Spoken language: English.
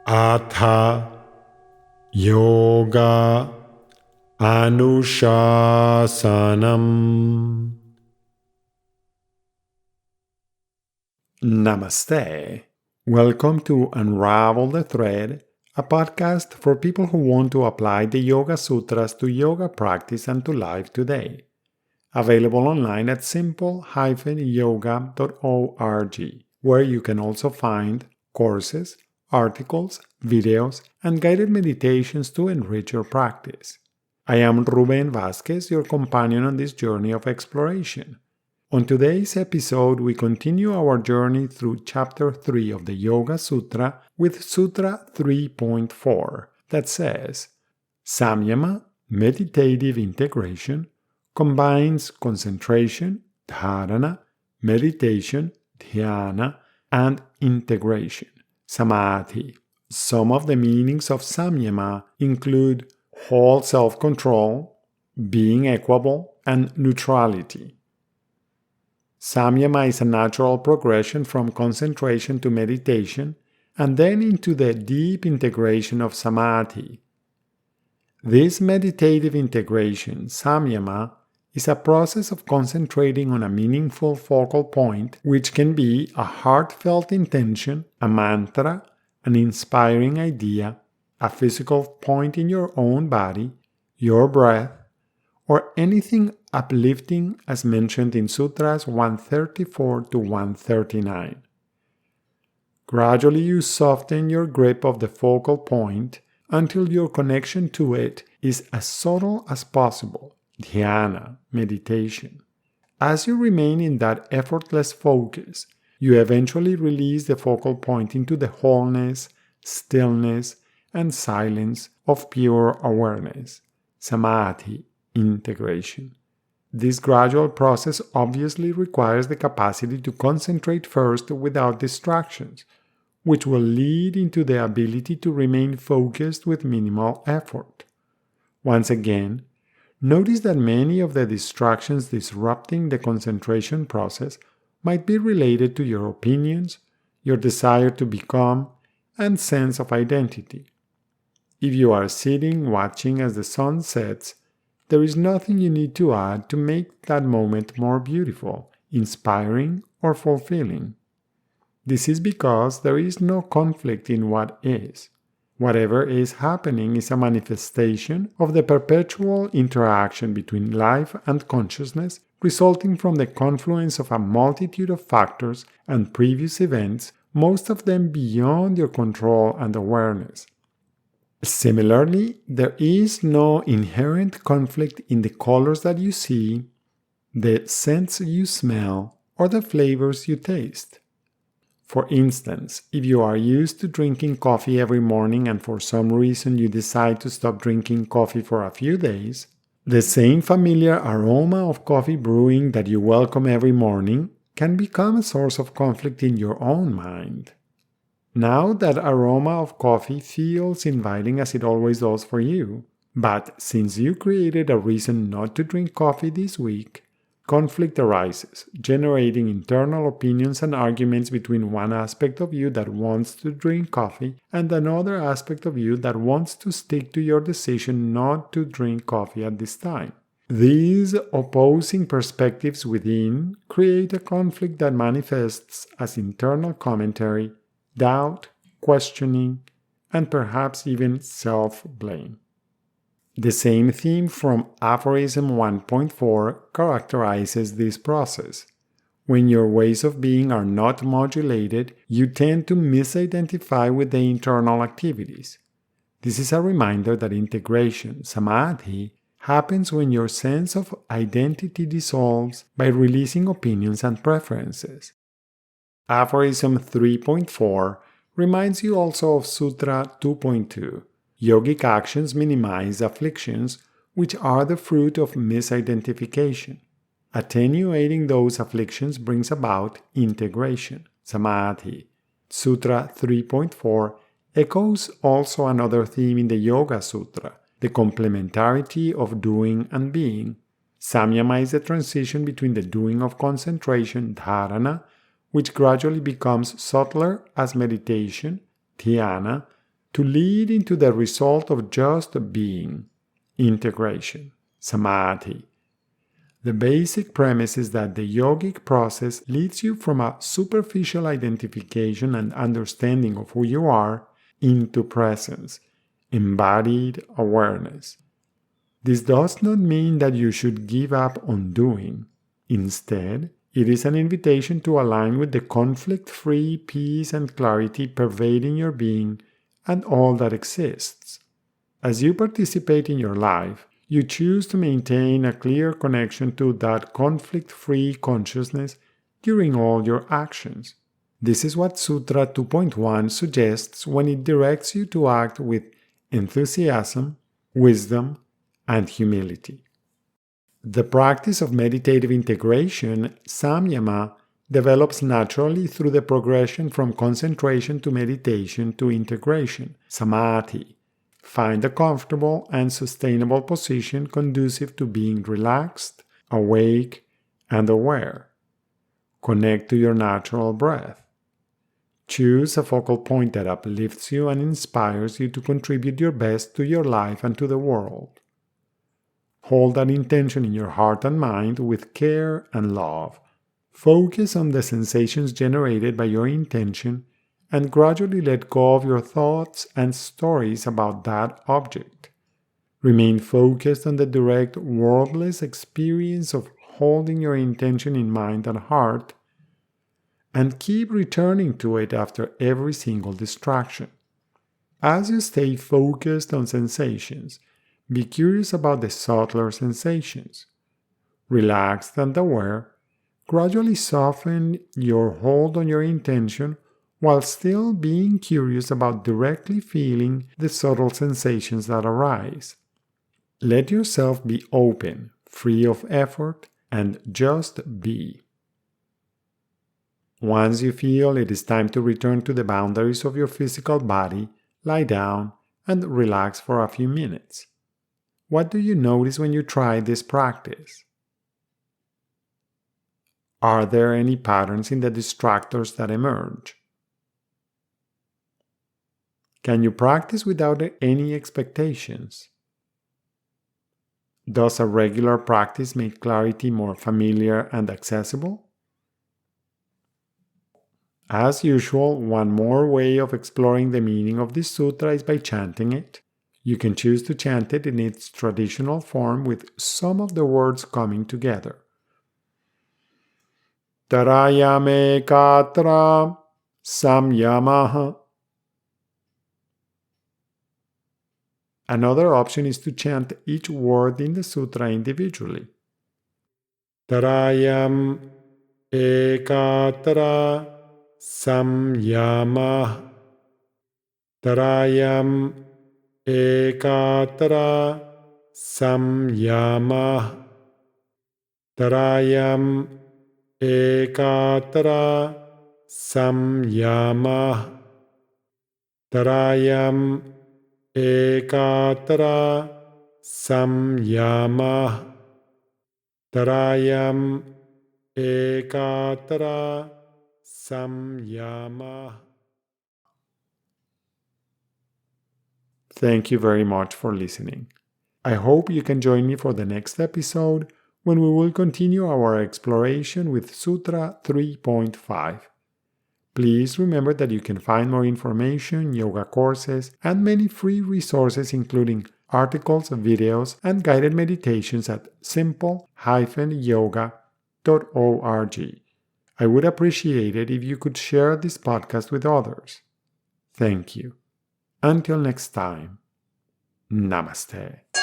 Atha Yoga Anushasanam. Namaste. Welcome to Unravel the Thread, a podcast for people who want to apply the Yoga Sutras to yoga practice and to life today. Available online at simple-yoga.org, where you can also find courses, articles, videos, and guided meditations to enrich your practice. I am Ruben Vázquez, your companion on this journey of exploration. On today's episode, we continue our journey through Chapter 3 of the Yoga Sutra with Sutra 3.4 that says, Samayama, meditative integration, combines concentration, dharana, meditation, dhyana, and integration, samadhi. Some of the meanings of samayama include whole self-control, being equable, and neutrality. Samayama is a natural progression from concentration to meditation and then into the deep integration of samadhi. This meditative integration, samayama, is a process of concentrating on a meaningful focal point, which can be a heartfelt intention, a mantra, an inspiring idea, a physical point in your own body, your breath, or anything uplifting as mentioned in Sutras 134 to 139. Gradually you soften your grip of the focal point until your connection to it is as subtle as possible, dhyana, meditation. As you remain in that effortless focus, you eventually release the focal point into the wholeness, stillness, and silence of pure awareness, samadhi, integration. This gradual process obviously requires the capacity to concentrate first without distractions, which will lead into the ability to remain focused with minimal effort. Once again, notice that many of the distractions disrupting the concentration process might be related to your opinions, your desire to become, and sense of identity. If you are sitting watching as the sun sets, there is nothing you need to add to make that moment more beautiful, inspiring, or fulfilling. This is because there is no conflict in what is. Whatever is happening is a manifestation of the perpetual interaction between life and consciousness, resulting from the confluence of a multitude of factors and previous events, most of them beyond your control and awareness. Similarly, there is no inherent conflict in the colors that you see, the scents you smell, or the flavors you taste. For instance, if you are used to drinking coffee every morning and for some reason you decide to stop drinking coffee for a few days, the same familiar aroma of coffee brewing that you welcome every morning can become a source of conflict in your own mind. Now that aroma of coffee feels inviting as it always does for you, but since you created a reason not to drink coffee this week, conflict arises, generating internal opinions and arguments between one aspect of you that wants to drink coffee and another aspect of you that wants to stick to your decision not to drink coffee at this time. These opposing perspectives within create a conflict that manifests as internal commentary, doubt, questioning, and perhaps even self-blame. The same theme from Aphorism 1.4 characterizes this process. When your ways of being are not modulated, you tend to misidentify with the internal activities. This is a reminder that integration, samadhi, happens when your sense of identity dissolves by releasing opinions and preferences. Aphorism 3.4 reminds you also of Sutra 2.2. Yogic actions minimize afflictions, which are the fruit of misidentification. Attenuating those afflictions brings about integration, samadhi. Sutra 3.4 echoes also another theme in the Yoga Sutra, the complementarity of doing and being. Samayama is the transition between the doing of concentration, dharana, which gradually becomes subtler as meditation, dhyana, to lead into the result of just being, integration, samadhi. The basic premise is that the yogic process leads you from a superficial identification and understanding of who you are into presence, embodied awareness. This does not mean that you should give up on doing. Instead, it is an invitation to align with the conflict-free peace and clarity pervading your being and all that exists. As you participate in your life, you choose to maintain a clear connection to that conflict-free consciousness during all your actions. This is what Sutra 2.1 suggests when it directs you to act with enthusiasm, wisdom, and humility. The practice of meditative integration, samayama, develops naturally through the progression from concentration to meditation to integration, samadhi. Find a comfortable and sustainable position conducive to being relaxed, awake, and aware. Connect to your natural breath. Choose a focal point that uplifts you and inspires you to contribute your best to your life and to the world. Hold that intention in your heart and mind with care and love. Focus on the sensations generated by your intention and gradually let go of your thoughts and stories about that object. Remain focused on the direct, wordless experience of holding your intention in mind and heart, and keep returning to it after every single distraction. As you stay focused on sensations, be curious about the subtler sensations. Relaxed and aware, gradually soften your hold on your intention while still being curious about directly feeling the subtle sensations that arise. Let yourself be open, free of effort, and just be. Once you feel it is time to return to the boundaries of your physical body, lie down and relax for a few minutes. What do you notice when you try this practice? Are there any patterns in the distractors that emerge? Can you practice without any expectations? Does a regular practice make clarity more familiar and accessible? As usual, one more way of exploring the meaning of this sutra is by chanting it. You can choose to chant it in its traditional form with some of the words coming together. Tarayame katra samyamaha. Another option is to chant each word in the sutra individually. Tarayam ekatra samyama. Tarayam ekatra samyama. Tarayam ekatra samyama. Tarayam ekatra samyama. Tarayam ekatra samyama. Thank you very much for listening. I hope you can join me for the next episode when we will continue our exploration with Sutra 3.5. Please remember that you can find more information, yoga courses, and many free resources including articles, videos, and guided meditations at simple-yoga.org. I would appreciate it if you could share this podcast with others. Thank you. Until next time, Namaste.